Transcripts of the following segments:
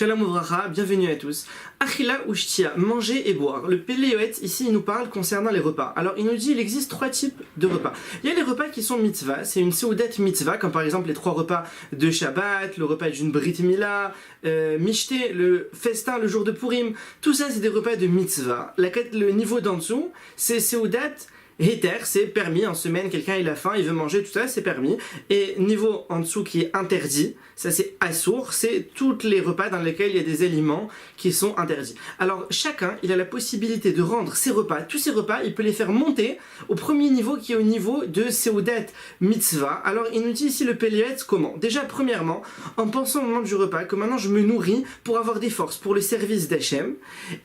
Shalom Uvracha, bienvenue à tous. Achila ou shtia, manger et boire. Le Péléoët, ici, il nous parle concernant les repas. Alors, il nous dit il existe 3 types de repas. Il y a les repas qui sont mitzvah, c'est une seudat mitzvah, comme par exemple les 3 repas de Shabbat, le repas d'une Brit Mila, Mishté, le festin le jour de Purim. Tout ça, c'est des repas de mitzvah. Le niveau d'en dessous, c'est seudat Héter, c'est permis, en semaine, quelqu'un il a faim, il veut manger, tout ça, c'est permis. Et niveau en dessous qui est interdit, ça c'est assour, c'est tous les repas dans lesquels il y a des aliments qui sont interdits. Alors chacun, il a la possibilité de rendre ses repas, tous ses repas, il peut les faire monter au premier niveau qui est au niveau de Seudat Mitzvah. Alors il nous dit ici le Péléoët comment? Déjà premièrement, en pensant au moment du repas, que maintenant je me nourris pour avoir des forces, pour le service d'Hachem.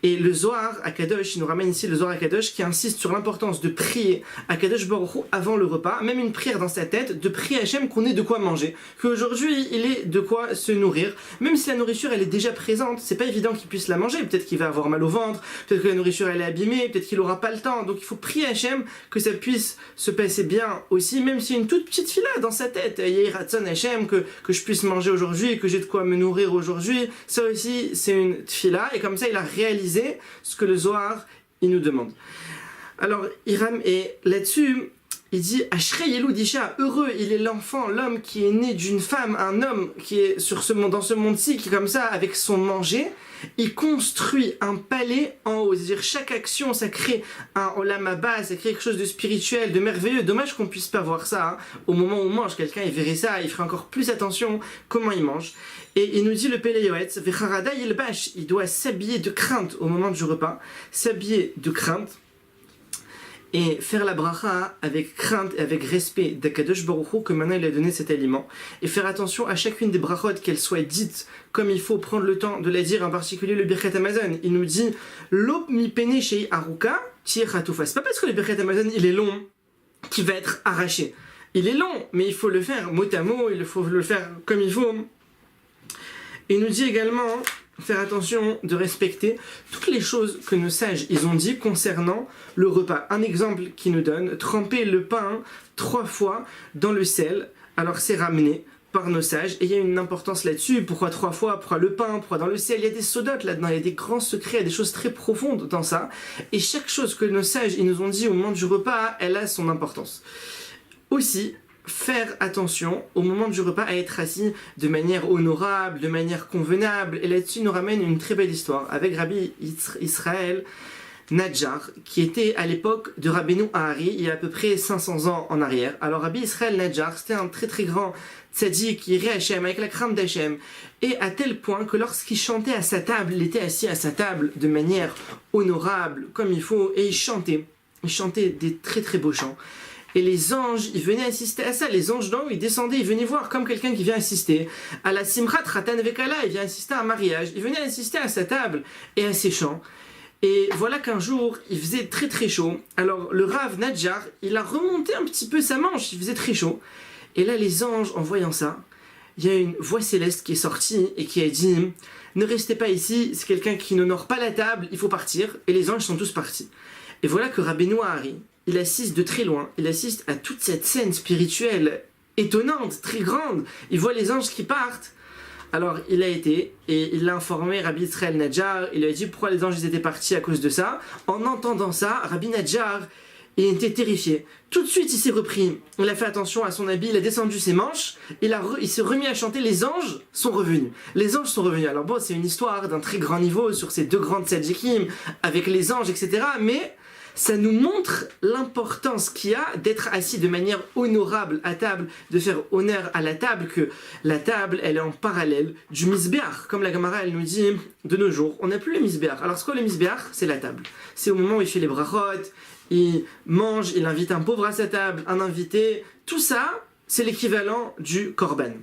Et le Zohar Akadosh, il nous ramène ici le Zohar Akadosh qui insiste sur l'importance de prier à Kadosh Baruch Hu avant le repas, même une prière dans sa tête, de prier à Hachem qu'on ait de quoi manger, qu'aujourd'hui il ait de quoi se nourrir, même si la nourriture elle est déjà présente, c'est pas évident qu'il puisse la manger, peut-être qu'il va avoir mal au ventre, peut-être que la nourriture elle est abîmée, peut-être qu'il aura pas le temps, donc il faut prier à Hachem que ça puisse se passer bien aussi, même si une toute petite fila dans sa tête, Yehiratzon Hachem, que je puisse manger aujourd'hui, que j'ai de quoi me nourrir aujourd'hui, ça aussi c'est une tfila, et comme ça il a réalisé ce que le Zohar il nous demande. Alors, Hiram est là-dessus, il dit « Ashrei Yelud Isha » heureux, il est l'enfant, l'homme qui est né d'une femme, un homme qui est sur ce monde, dans ce monde-ci, qui comme ça, avec son manger, il construit un palais en haut. C'est-à-dire, chaque action, ça crée un olam haba, ça crée quelque chose de spirituel, de merveilleux. Dommage qu'on puisse pas voir ça. Au moment où on mange, quelqu'un, il verrait ça, il ferait encore plus attention comment il mange. Et il nous dit le Péléoët, « Vecharada yilbash » il doit s'habiller de crainte au moment du repas, s'habiller de crainte, et faire la bracha avec crainte et avec respect d'Akadosh Baruch Hu que maintenant il a donné cet aliment, et faire attention à chacune des brachot qu'elle soit dite comme il faut, prendre le temps de la dire, en particulier le Birkat Hamazon. Il nous dit l'op mi pene shei aruka tir hatufa. C'est pas parce que le Birkat Hamazon il est long qu'il va être arraché. Il est long, mais il faut le faire mot à mot, il faut le faire comme il faut. Il nous dit également faire attention de respecter toutes les choses que nos sages ils ont dit concernant le repas. Un exemple qu'ils nous donne, tremper le pain 3 fois dans le sel, alors c'est ramené par nos sages, et il y a une importance là-dessus. Pourquoi 3 fois? Pourquoi le pain? Pourquoi dans le sel? Il y a des sodotes là-dedans, il y a des grands secrets, il y a des choses très profondes dans ça, et chaque chose que nos sages ils nous ont dit au moment du repas, elle a son importance. Aussi, faire attention au moment du repas à être assis de manière honorable, de manière convenable, et là-dessus il nous ramène une très belle histoire avec Rabbi Israël Nadjar, qui était à l'époque de Rabbeinu Ahari, il y a à peu près 500 ans en arrière. Alors Rabbi Israël Nadjar, c'était un très très grand tzaddik qui irait Hachem, avec la crainte d'Hachem, et à tel point que lorsqu'il chantait à sa table, il était assis à sa table de manière honorable, comme il faut, et il chantait des très très beaux chants. Et les anges, ils venaient assister à ça. Les anges d'en haut, ils descendaient, ils venaient voir comme quelqu'un qui vient assister à la Simchat Ratan Vekala, il vient assister à un mariage. Ils venaient assister à sa table et à ses chants. Et voilà qu'un jour, il faisait très très chaud. Alors le Rav Nadjar, il a remonté un petit peu sa manche, il faisait très chaud. Et là, les anges, en voyant ça, il y a une voix céleste qui est sortie et qui a dit « Ne restez pas ici, c'est quelqu'un qui n'honore pas la table, il faut partir. » Et les anges sont tous partis. Et voilà que Rabbeinu Ahari, il assiste de très loin, il assiste à toute cette scène spirituelle étonnante, très grande. Il voit les anges qui partent. Alors il a été, et il a informé Rabbi Israël Nadjar, il lui a dit pourquoi les anges étaient partis à cause de ça. En entendant ça, Rabbi Nadjar, il était terrifié. Tout de suite il s'est repris, il a fait attention à son habit, il a descendu ses manches, il s'est remis à chanter, les anges sont revenus. Les anges sont revenus. Alors bon, c'est une histoire d'un très grand niveau sur ces 2 grandes tzaddikim, avec les anges, etc. Mais ça nous montre l'importance qu'il y a d'être assis de manière honorable à table, de faire honneur à la table, que la table, elle est en parallèle du misbéach. Comme la Gemara, elle nous dit, de nos jours, on n'a plus le misbéach. Alors, c'est quoi le misbéach? C'est la table. C'est au moment où il fait les brachot, il mange, il invite un pauvre à sa table, un invité. Tout ça, c'est l'équivalent du korban.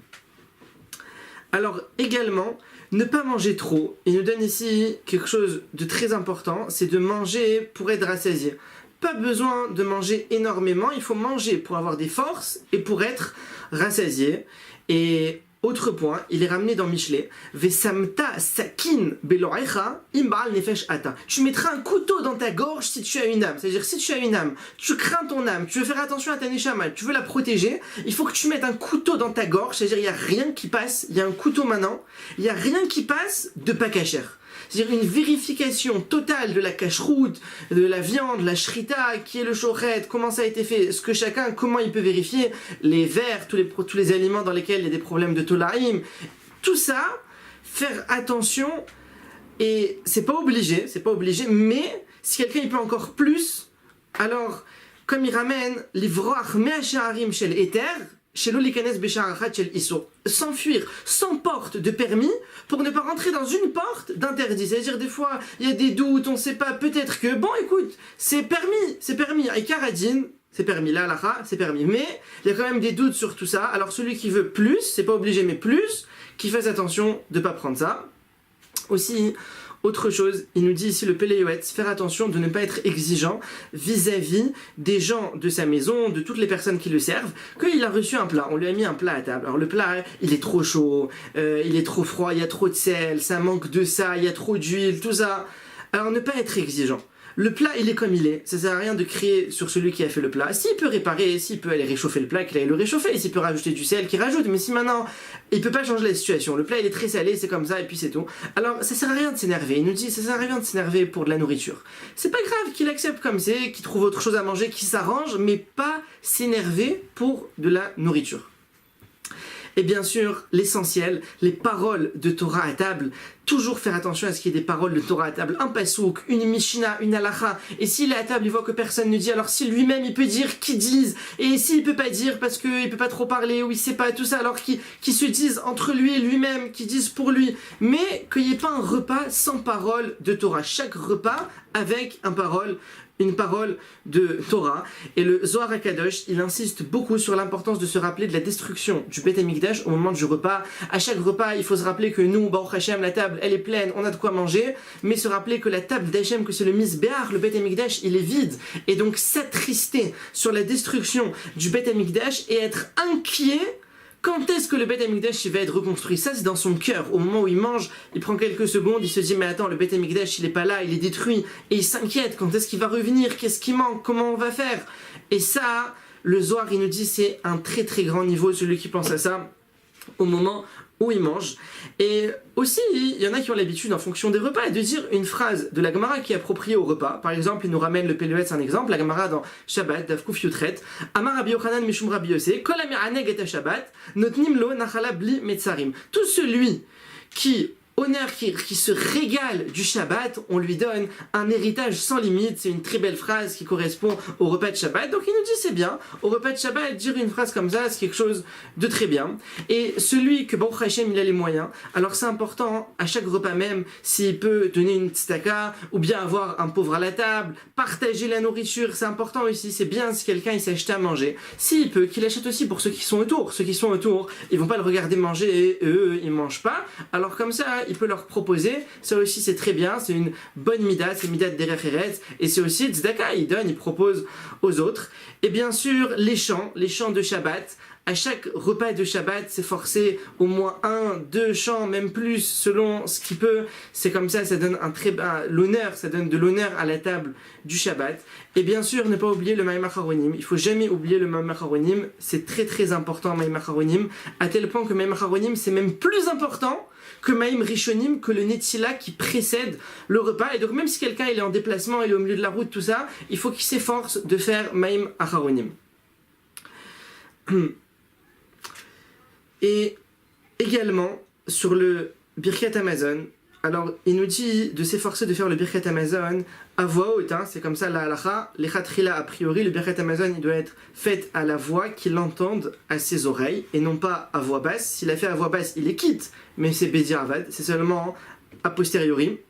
Alors, également, ne pas manger trop. Il nous donne ici quelque chose de très important, c'est de manger pour être rassasié. Pas besoin de manger énormément, il faut manger pour avoir des forces et pour être rassasié. Et Autre point, il est ramené dans Michelet. Vesamta sakin belorecha imbal nefesh ata. Tu mettras un couteau dans ta gorge si tu as une âme. C'est-à-dire, si tu as une âme, tu crains ton âme, tu veux faire attention à ta neshama, tu veux la protéger, il faut que tu mettes un couteau dans ta gorge. C'est-à-dire, il n'y a rien qui passe, il y a un couteau maintenant, il n'y a rien qui passe de pas cachère. C'est-à-dire une vérification totale de la cacheroute, de la viande, la shrita, qui est le shochet, comment ça a été fait, ce que chacun, comment il peut vérifier, les verres, tous les aliments dans lesquels il y a des problèmes de tolaïm, tout ça, faire attention, et c'est pas obligé, mais si quelqu'un il peut encore plus, alors, comme il ramène, l'ivroach me'asharim shel eter, s'enfuir sans porte de permis pour ne pas rentrer dans une porte d'interdit. C'est-à-dire des fois il y a des doutes, on ne sait pas, peut-être que bon écoute, c'est permis, et Karadine, c'est permis, là l'ara, c'est permis, mais il y a quand même des doutes sur tout ça. Alors celui qui veut plus, c'est pas obligé mais plus, qui fasse attention de ne pas prendre ça. Aussi, autre chose, il nous dit ici le Péléoët, faire attention de ne pas être exigeant vis-à-vis des gens de sa maison, de toutes les personnes qui le servent, qu'il a reçu un plat, on lui a mis un plat à table. Alors le plat, il est trop chaud, il est trop froid, il y a trop de sel, ça manque de ça, il y a trop d'huile, tout ça. Alors ne pas être exigeant. Le plat, il est comme il est. Ça sert à rien de crier sur celui qui a fait le plat. S'il peut réparer, s'il peut aller réchauffer le plat, qu'il aille le réchauffer. S'il peut rajouter du sel, qu'il rajoute. Mais si maintenant, il peut pas changer la situation. Le plat, il est très salé, c'est comme ça, et puis c'est tout. Alors, ça sert à rien de s'énerver. Il nous dit, ça sert à rien de s'énerver pour de la nourriture. C'est pas grave qu'il accepte comme c'est, qu'il trouve autre chose à manger, qu'il s'arrange, mais pas s'énerver pour de la nourriture. Et bien sûr, l'essentiel, les paroles de Torah à table. Toujours faire attention à ce qu'il y ait des paroles de Torah à table. Un pasouk, une Mishnah, une halacha. Et s'il est à table, il voit que personne ne dit. Alors si lui-même, il peut dire, qu'il dise. Et s'il peut pas dire parce qu'il peut pas trop parler ou il sait pas tout ça, alors qu'il se dise entre lui et lui-même, qu'il dise pour lui. Mais qu'il n'y ait pas un repas sans parole de Torah. Chaque repas avec une parole de Torah. Et le Zohar HaKadosh, il insiste beaucoup sur l'importance de se rappeler de la destruction du Beth Amikdash au moment du repas. À chaque repas, il faut se rappeler que nous, Baruch Hashem, la table, elle est pleine, on a de quoi manger, mais se rappeler que la table d'Hashem, que c'est le Mizbeach, le Beth Amikdash, il est vide. Et donc s'attrister sur la destruction du Beth Amikdash et être inquiet. Quand est-ce que le Beth Amikdash va être reconstruit? Ça, c'est dans son cœur. Au moment où il mange, il prend quelques secondes, il se dit, mais attends, le Beth Amikdash, il est pas là, il est détruit. Et il s'inquiète, quand est-ce qu'il va revenir? Qu'est-ce qui manque? Comment on va faire? Et ça, le Zohar, il nous dit, c'est un très très grand niveau, celui qui pense à ça, au moment où il mange. Et aussi, il y en a qui ont l'habitude, en fonction des repas, de dire une phrase de la Gemara qui est appropriée au repas. Par exemple, il nous ramène le Péléoët, c'est un exemple, la Gemara dans Shabbat, Daf Kuf Yutret, Amar Rabbi Yochanan Mishum Rabbi Yossé, Kol Ameraneg et Shabbat, Notnim Lo Nachala Bli Metzarim. Tout celui qui qui se régale du Shabbat, on lui donne un héritage sans limite. C'est une très belle phrase qui correspond au repas de Shabbat. Donc il nous dit c'est bien, au repas de Shabbat, dire une phrase comme ça, c'est quelque chose de très bien. Et celui que Baruch Hashem, il a les moyens, alors c'est important, à chaque repas même, s'il peut donner une tzedaka, ou bien avoir un pauvre à la table, partager la nourriture, c'est important aussi. C'est bien si quelqu'un il s'est acheté à manger. S'il peut, qu'il achète aussi pour ceux qui sont autour. Ceux qui sont autour, ils vont pas le regarder manger et eux, ils mangent pas. Alors comme ça, il peut leur proposer, ça aussi c'est très bien, c'est une bonne mida, c'est mida de derech eretz, et c'est aussi tzedaka, il donne, il propose aux autres. Et bien sûr, les chants de Shabbat, à chaque repas de Shabbat, c'est forcé au moins 1, 2 chants, même plus, selon ce qu'il peut. C'est comme ça, ça donne l'honneur, ça donne de l'honneur à la table du Shabbat. Et bien sûr, ne pas oublier le Maïm HaCharonim. Il faut jamais oublier le Maïm HaCharonim. C'est très très important, Maïm HaCharonim, à tel point que Maïm HaCharonim, c'est même plus important que Maïm Rishonim, que le Netila qui précède le repas. Et donc même si quelqu'un il est en déplacement, il est au milieu de la route, tout ça, il faut qu'il s'efforce de faire Maïm HaCharonim. Et également sur le Birkat Hamazon, alors il nous dit de s'efforcer de faire le Birkat Hamazon à voix haute, hein, c'est comme ça la halacha, l'Echatrila a priori, le Birkat Hamazon il doit être fait à la voix qu'il entende à ses oreilles et non pas à voix basse. S'il a fait à voix basse, il est quitte, mais c'est Bediavad, c'est seulement a posteriori.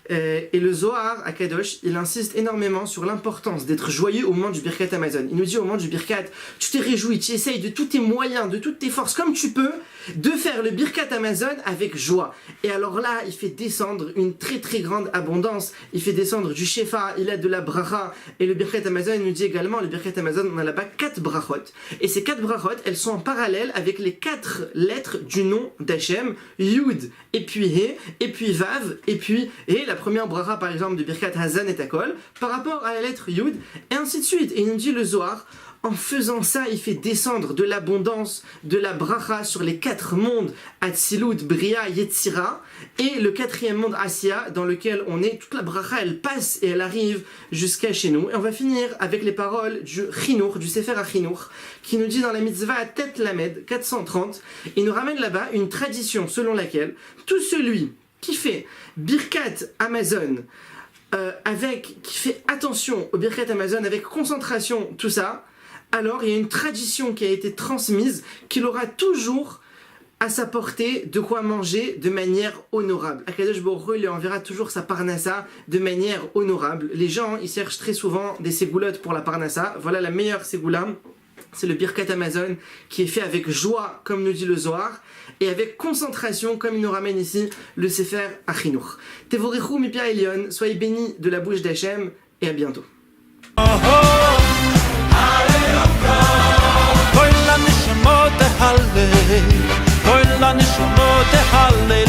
Et le Zohar à Kadosh, il insiste énormément sur l'importance d'être joyeux au moment du Birkat Hamazon. Il nous dit au moment du Birkat, tu t'es réjoui, tu essayes de tous tes moyens, de toutes tes forces, comme tu peux, de faire le Birkat Hamazon avec joie. Et alors là, il fait descendre une très très grande abondance. Il fait descendre du Shefa, il a de la bracha. Et le Birkat Hamazon, il nous dit également, le Birkat Hamazon, on a là-bas 4 brachot. Et ces 4 brachot, elles sont en parallèle avec les 4 lettres du nom d'Hachem, Yud, et puis He, et puis Vav, et puis He, la première bracha par exemple du Birkat Hazan et Takol, par rapport à la lettre Yud, et ainsi de suite. Et il nous dit le Zohar, en faisant ça, il fait descendre de l'abondance, de la bracha sur les 4 mondes, Atzilut, Bria, Yetzira, et le 4e monde, Asiya, dans lequel on est, toute la bracha, elle passe et elle arrive jusqu'à chez nous. Et on va finir avec les paroles du Chinour, du Sefer HaChinour, qui nous dit dans la mitzvah à Tet Lamed 430, il nous ramène là-bas une tradition selon laquelle tout celui qui fait Birkat Hamazon, qui fait attention au Birkat Hamazon, avec concentration, tout ça, alors il y a une tradition qui a été transmise qu'il aura toujours à sa portée de quoi manger de manière honorable. Akadosh Baruch Hu lui enverra toujours sa parnassa de manière honorable. Les gens, ils cherchent très souvent des ségoulottes pour la parnassa. Voilà la meilleure ségoula, c'est le Birkat Hamazon qui est fait avec joie, comme nous dit le Zohar, et avec concentration, comme il nous ramène ici le Sefer HaChinour. Tevorechou mi Pia Elion, soyez bénis de la bouche d'Hachem, et à bientôt. Koy la nishmot halle,